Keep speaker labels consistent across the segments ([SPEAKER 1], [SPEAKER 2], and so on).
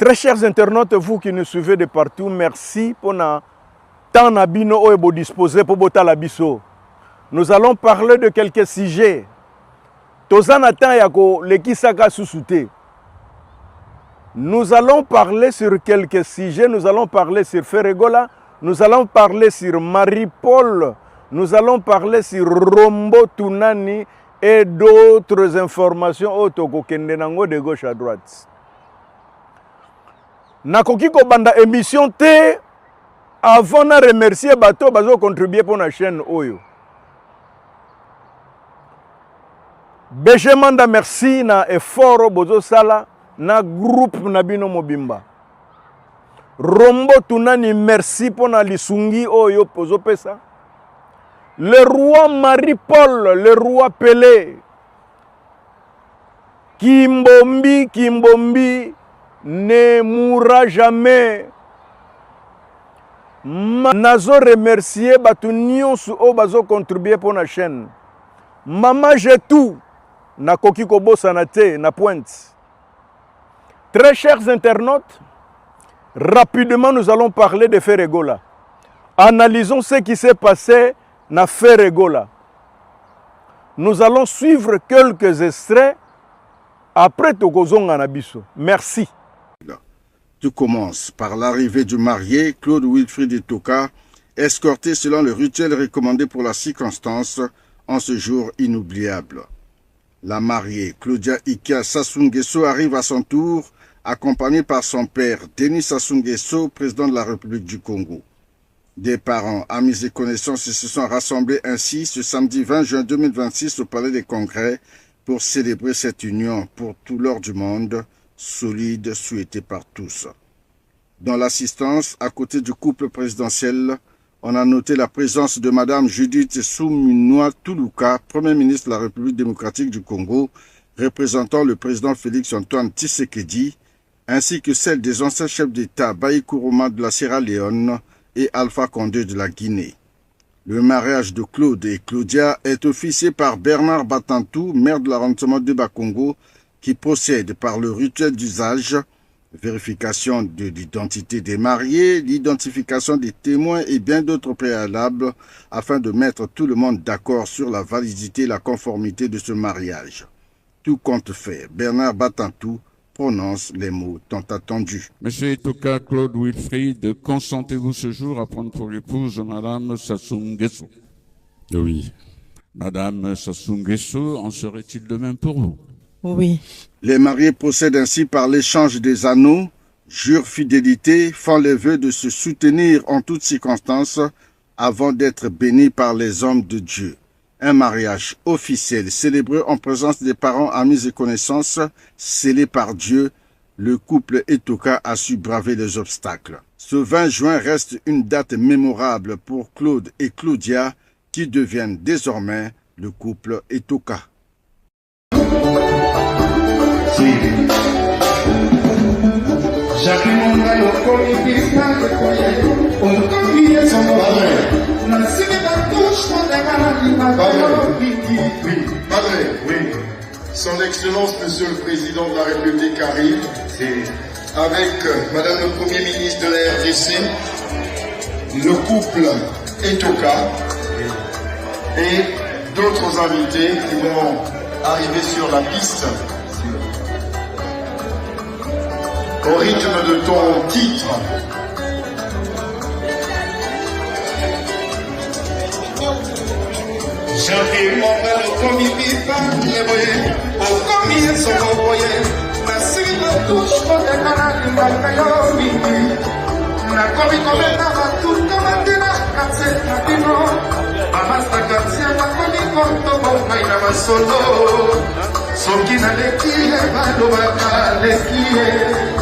[SPEAKER 1] Très chers internautes, vous qui nous suivez de partout, merci pour le temps nabino oyo disposé pour botala biso. Nous allons parler de quelques sujets. Tozana temps yako lekisaka susute. Nous allons parler sur quelques sujets. Nous allons parler sur Ferregola. Nous allons parler sur Marie-Paul. Nous allons parler sur Rombo Tunani et d'autres informations autoko kendenango de gauche à droite. Nakoki ko banda émission te avant de remercier bato bazo contribuer pour la chaîne Oyo. Bejemanda merci na effort bozo sala na groupe nabino mobimba. Rombo Tunani merci pour na lisungi Oyo pozo pesa. Le roi Marie-Paul, le roi Pelé. Kimbombi ne mourra jamais. Nazo remercier batu nyonso o bazo contribuer pour la chaîne. Mama j'ai tout. Na koki kobo sanate na pointe. Très chers internautes, rapidement nous allons parler de Ferregola. Analysons ce qui s'est passé na Ferregola. Nous allons suivre quelques extraits après Tokozonga Nabiso. Merci.
[SPEAKER 2] Tout commence par l'arrivée du marié Claude Wilfried Etoka, escorté selon le rituel recommandé pour la circonstance en ce jour inoubliable. La mariée Claudia Ikia Sassou Nguesso arrive à son tour, accompagnée par son père Denis Sassou Nguesso, président de la République du Congo. Des parents, amis et connaissances se sont rassemblés ainsi ce samedi 20 juin 2026 au Palais des Congrès pour célébrer cette union pour tout l'or du monde, solide, souhaitée par tous. Dans l'assistance, à côté du couple présidentiel, on a noté la présence de Madame Judith Suminwa Tuluka, Premier ministre de la République démocratique du Congo, représentant le président Félix-Antoine Tshisekedi, ainsi que celle des anciens chefs d'État Bayi Kourouma de la Sierra Leone et Alpha Condé de la Guinée. Le mariage de Claude et Claudia est officié par Bernard Batantou, maire de l'arrondissement de Bakongo, qui procède par le rituel d'usage, vérification de l'identité des mariés, l'identification des témoins et bien d'autres préalables afin de mettre tout le monde d'accord sur la validité et la conformité de ce mariage. Tout compte fait, Bernard Batantou prononce les mots tant attendus.
[SPEAKER 3] Monsieur Etoka Claude Wilfried, consentez-vous ce jour à prendre pour épouse Madame Sassou Nguesso?
[SPEAKER 4] Oui.
[SPEAKER 3] Madame Sassou Nguesso, en serait-il de même pour vous?
[SPEAKER 5] Oui.
[SPEAKER 2] Les mariés procèdent ainsi par l'échange des anneaux, jurent fidélité, font les vœux de se soutenir en toutes circonstances avant d'être bénis par les hommes de Dieu. Un mariage officiel célébré en présence des parents, amis et connaissances, scellé par Dieu, le couple Etoka a su braver les obstacles. Ce 20 juin reste une date mémorable pour Claude et Claudia qui deviennent désormais le couple Etoka.
[SPEAKER 6] Oui. Son Excellence, Monsieur le Président de la République arrive, avec Madame le Premier ministre de la RDC, le couple Etoka et d'autres invités qui vont arriver sur la piste. Au rythme de ton titre.
[SPEAKER 7] J'avais mon bel commis vivant, les voyés, au commis sont envoyés. La suite de touche, on est malade, il m'a fait la commis comme un tout comme un dina, c'est un dino. Amasta Garcia, la commis comme ton bon maïna ma solo. Son qui n'a les qui est, va le bata, les qui est.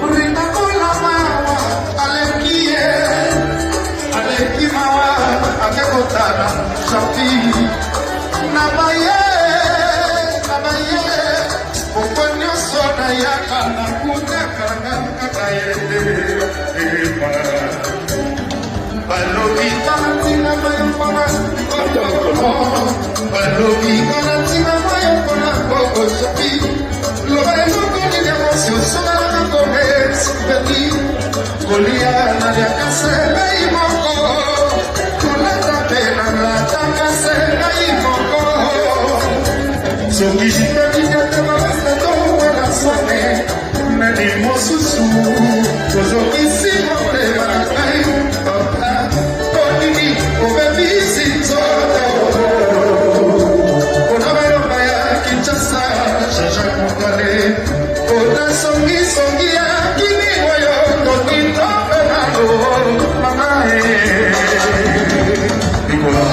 [SPEAKER 7] Rina kola mawa, ale qui est. Ale qui mawa, ake kotana, chanti. Nabaye, Okonyo sona yaka na kuta kanga kakaye. Balobi kanatina mayopona, balobi kanatina mayopona, koko sopi. Loba yoko ni demonsi, soba na kome. kolia na yakase imoko kolata pena na takase imoko soki jikakika te malasta to wala sone meni mosusu tozokisi mole banakai papa konini obebisi nzoto konabayomba ya kinshasa jaja kongale kona songi ya kini oyo tokitope nano mamae Nicola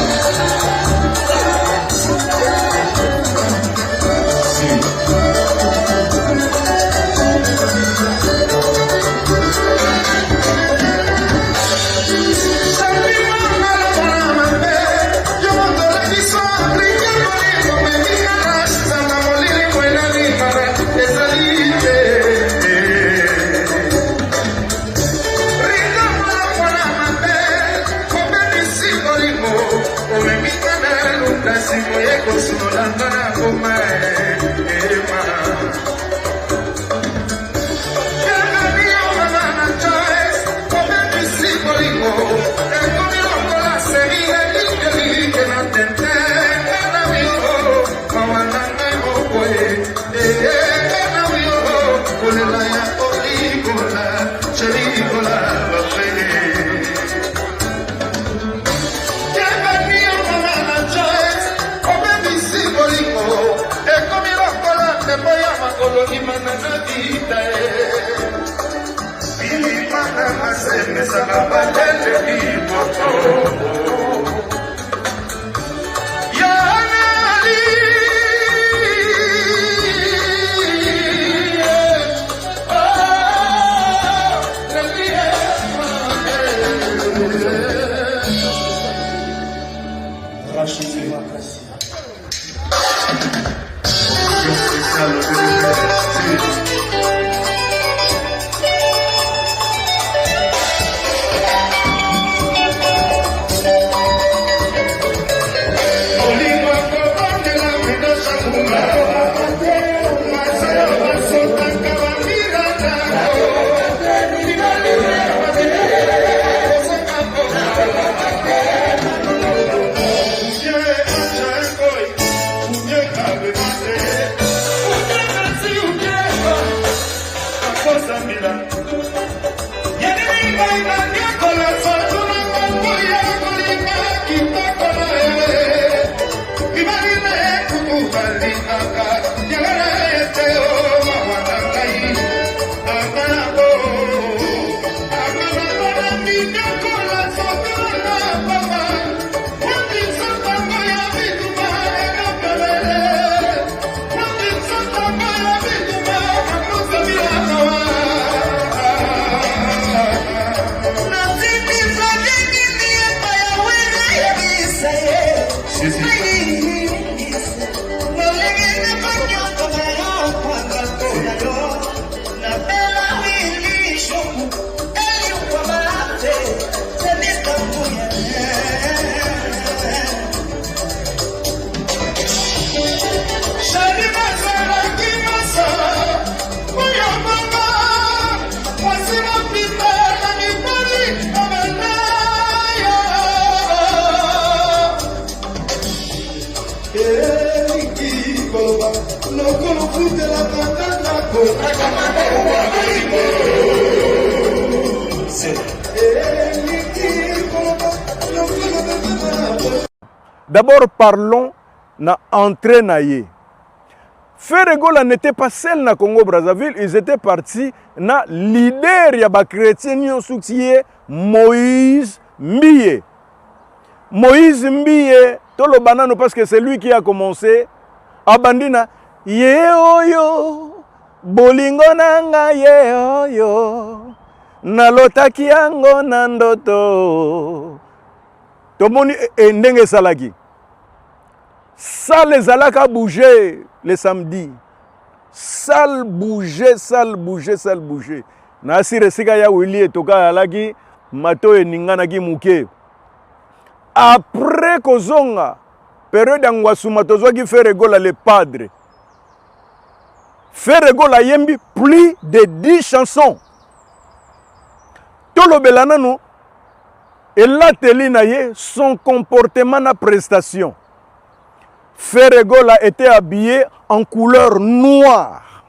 [SPEAKER 1] D'abord, parlons na entrée naïe. Ferregola n'était pas seul na Congo-Brazzaville, ils étaient partis na leader ya ba chrétien soutien Moïse Mbiye. Moïse Mbiye, tout le banano parce que c'est lui qui a commencé. Abandina, ye oyo, bolingo nanga ye oyo, nalotaki yango na ndoto. Tomoni ndenge salaki. Ça les alaka bouger le samedi. Sale bouger, sale bouger, sale bouger. Nasi resika ya wili etoka alaki mato eningana ki muke. Après kozonga période ngwasuma tozwaki Ferregola le padre. Ferregola yembi plus de 10 chansons. tolobela nanu elateli na ye son comportement na prestation. Ferregola était habillé en couleur noire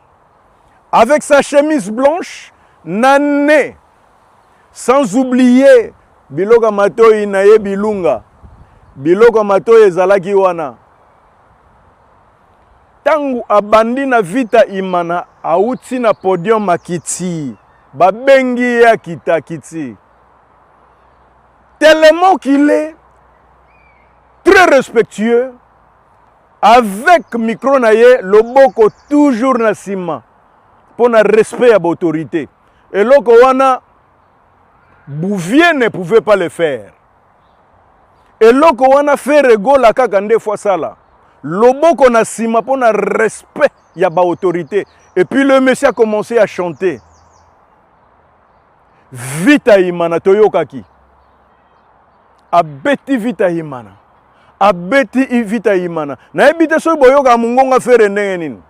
[SPEAKER 1] avec sa chemise blanche nané, sans oublier biloko matoi na ye bilunga, biloko matoi ezalaki wana. Tangu abandi na vita imana auti na podium akiti, babengi ya kitakiti. Tellement qu'il est très respectueux, avec micro na ye, loboko toujours na sima, pour na respect à l'autorité. Et loko wana, Bouvier ne pouvait pas le faire. Et loko wana Ferregola kaka nde fois ça là. Loboko na sima pour na respect ya ba autorité. Et puis le monsieur a commencé à chanter. Vita imana toyokaki. Abeti vita imana. Abeti vita imana. Na ebite so boyoka mungonga fere ndenge nini.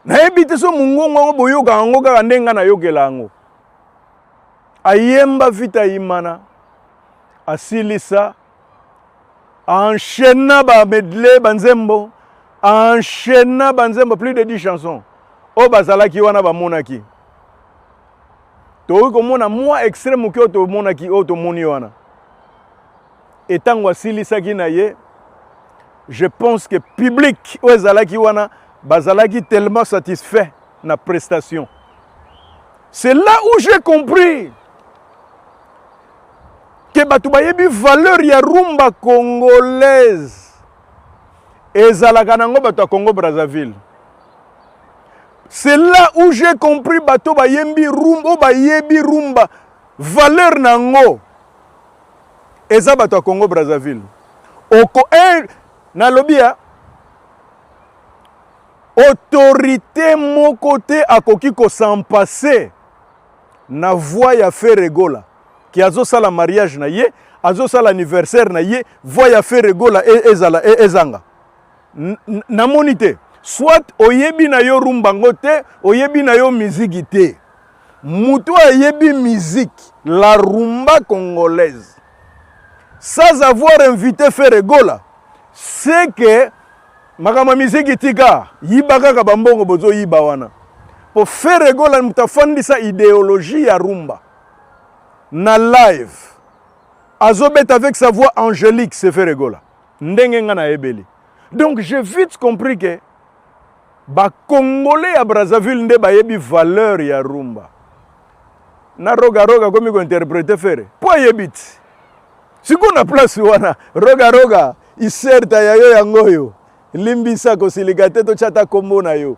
[SPEAKER 1] Na ebite so mungonga boyoka ngo kaka ndenga na yokela ngo. Ayemba vita imana. Asilisa. Enchaîna ba medley banzembo. Enchaîna banzembo plus de 10 chansons. O bazalaki wana ba monaki. To ko mona moi extrême ko to monaki o to moni wana. Etant wasilisaki na ye, je pense que public o ezalaki wana bazalaki tellement satisfait na prestation. C'est là où j'ai compris que batu bayebi valeur ya rumba congolaise ezalaka nango batu ya Congo Brazzaville. C'est là où j'ai compris batu bayembi rumba, bayebi rumba valeur nango eza bato ya Congo Brazzaville. Oko na lobia autorité mon côté akoki ko s'en passer na voix ya Ferregola qui azo sala mariage na ye, azo sala anniversaire na ye, voix ya Ferregola ezala ezanga. Na monité soit oyebi na yo rumba ngote, oyebi na yo musique te. Mutu ayebi musique, la rumba congolaise. Sans avoir invité Ferregola, c'est que makama musique tika yibaka ka bambongo bozo yiba wana. Pour Ferregola mutafandi sa idéologie ya rumba. Na live. Azobet avec sa voix angélique, c'est Ferregola. Ndenge nga na ebeli. Donc j'ai vite compris que ba Congolais à Brazzaville nde ba yebi valeur ya rumba. Na roga roga comme ko interpréter Ferre. Po yebit. Si on a place wana roga roga iserta ya yo yangoyo limbisa ko siligate to chata kombo na yo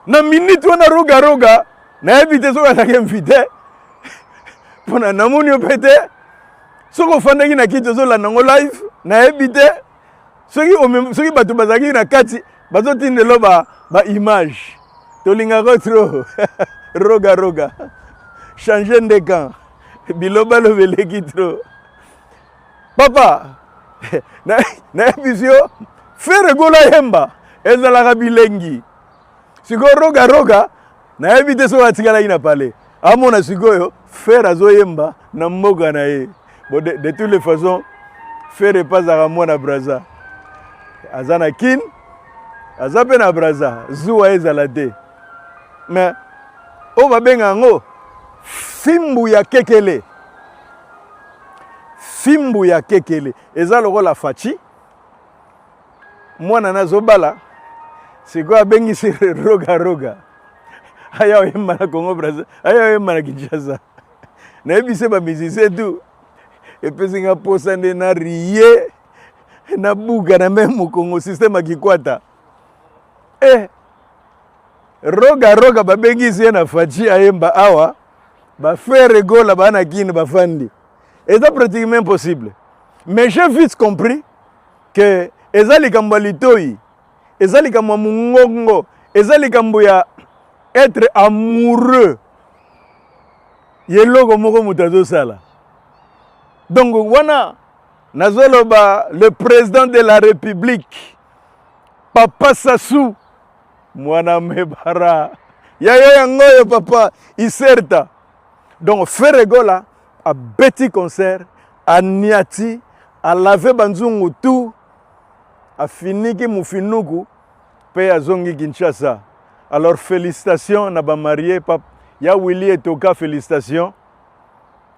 [SPEAKER 1] na minute wana roga roga na evite so ka invité pona namoni opete soko fandaki na kito zo la nango live na evite soki batu bazaki na kati bazotindelo ba image tolinga ko trop roga roga changer de camp. Biloba lo veleki trop. Papa, na episio Ferregola yemba ezalaka bilengi. Siko roga roga na evite so atikala ina pale. Amona sikoyo Fer azo yemba na mboka na ye. Bon de toutes les façons Fer pas à mwana Brazza. Azana kin azape na Brazza zuwa ezalate. Mais o babenga ngo Fimbu ya kekele. Fimbu ya kekele. Eza lokola fachi. Mwana nazobala. Siko abengi sire roga roga. Aya oyemba na Congo Brazza. Aya oyemba na Kinshasa. Na ebise ba musicien tu. Epesi nga posa nde na rie. Na buga na memu Congo système akikwata. Roga roga babengi sire na fachi ayemba awa. Ba Ferregola bana kini bafandi. C'est pratiquement impossible. Mais j'ai vite compris que ezali kambo litoi, ezali kambo mungongo, ezali kambo ya être amoureux. Yeloko moko mutazo sala. Donc wana nazoloba le président de la République Papa Sassou mwana mebara. Yayo yangoyo papa iserta. Donc Ferregola a beti concert, a niati, a lavé banzungu tout, a fini ki mufinuku, pe a zongi Kinshasa. Alors félicitations na ba marié pap ya Willy Etoka félicitations.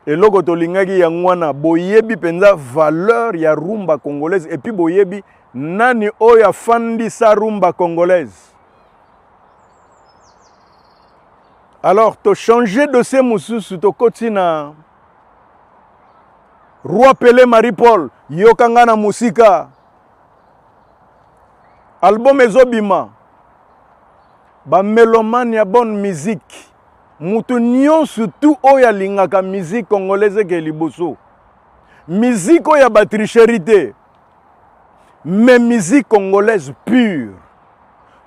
[SPEAKER 1] Et logo tolingaki yangwana boyebi penza valeur ya rumba congolaise et puis boyebi nani oya fandi sa rumba congolaise. Alors to changer de ce mususu to kotina Roi Pelé Marie-Paul yokanga na musika album ezobima ba mélomane ya bonne musique mutu nyonso tu oya lingaka musique congolaise ke liboso musique oya ba tricherité mais musique congolaise pure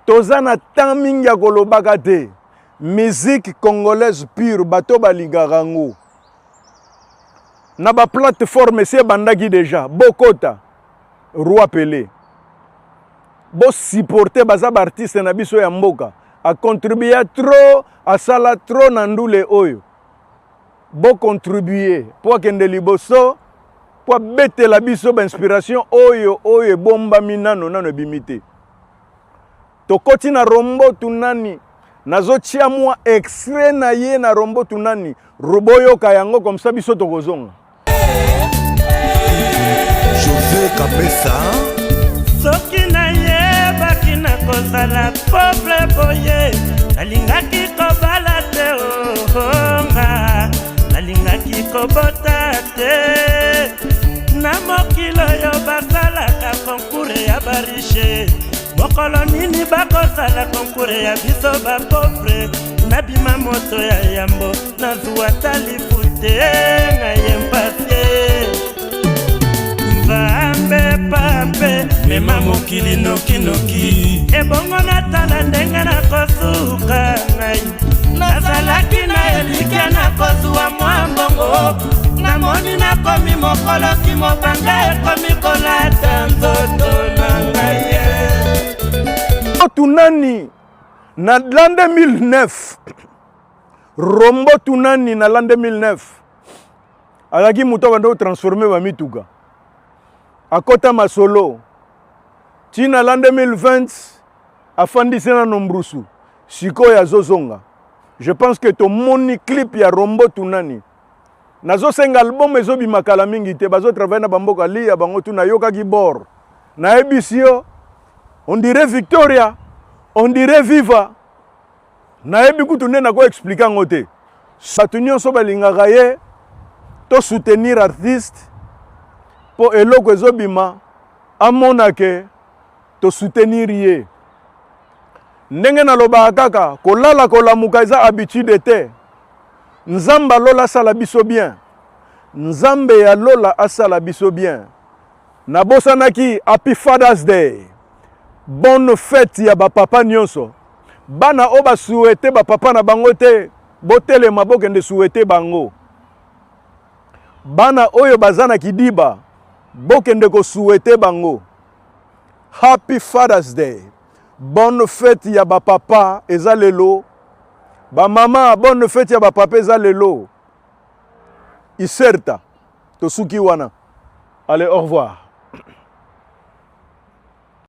[SPEAKER 1] tozana tamingi ya kolobaka te musique congolaise pure bato balingaka ngo na ba plateforme se bandaki déjà bokota Roi Pelé bo supporter baza ba artiste na biso ya mboka a contribuer trop a sala trop na ndule oyo bo contribuer po kende liboso po bete la biso ba inspiration oyo bomba minano nano bimité to koti na rombo tunani nazo tia moi extrait na ye na rombo tunani roboyo kayango comme ça biso tokozonga
[SPEAKER 4] je veux kabesa
[SPEAKER 5] soki na ye bakina kozala pauvre boye nalingaki kobala te onga nalingaki kobota te na mokilo yo basalaka konkure ya barishe mokolo nini bakosala konkure ya biso bapauvre nabima moto ya yambo nazwa talifu te na ye mpase Vambe pape mema mokili nokinoki ebongo natala ndenge nakosuka ngai nazalaki na elikia nakozwa mwa mbongo namoni nakomi mokolo kimobanga ekomi kolata nzoto na ngai
[SPEAKER 1] tunani na l'an 2009 rombo tunani na l'an 2009 alaki muto bando transformer ba mituka akota masolo tina l'an 2020 afandisi na nombrusu siko ya zozonga. Je pense que to moni clip ya rombo tunani nazo senga album ezobi makala mingi te bazo travailler na bamboka li ya bango tuna yoka ki bor na ebisio on dirait Victoria on dirait Viva na ebi kutunde na ko expliquer ngote batu nyonso balingaka ye to soutenir artiste po eloko ezobima amona ke to soutenir ye ndenge nalobaka kaka kolala kolamuka eza habitude te nzamba lola asala biso bien nzambe ya lola asala biso bien nabosanaki happy Father's Day bonne fête ya bapapa nyonso bana o basuete bapapa na bango te botelema bokende suete bango bana oyo bazana kidiba bokende ko suete bango happy Father's Day bonne fête ya bapapa eza lelo ba mama bonne fête ya bapapa eza lelo iserta tosuki wana allez au revoir.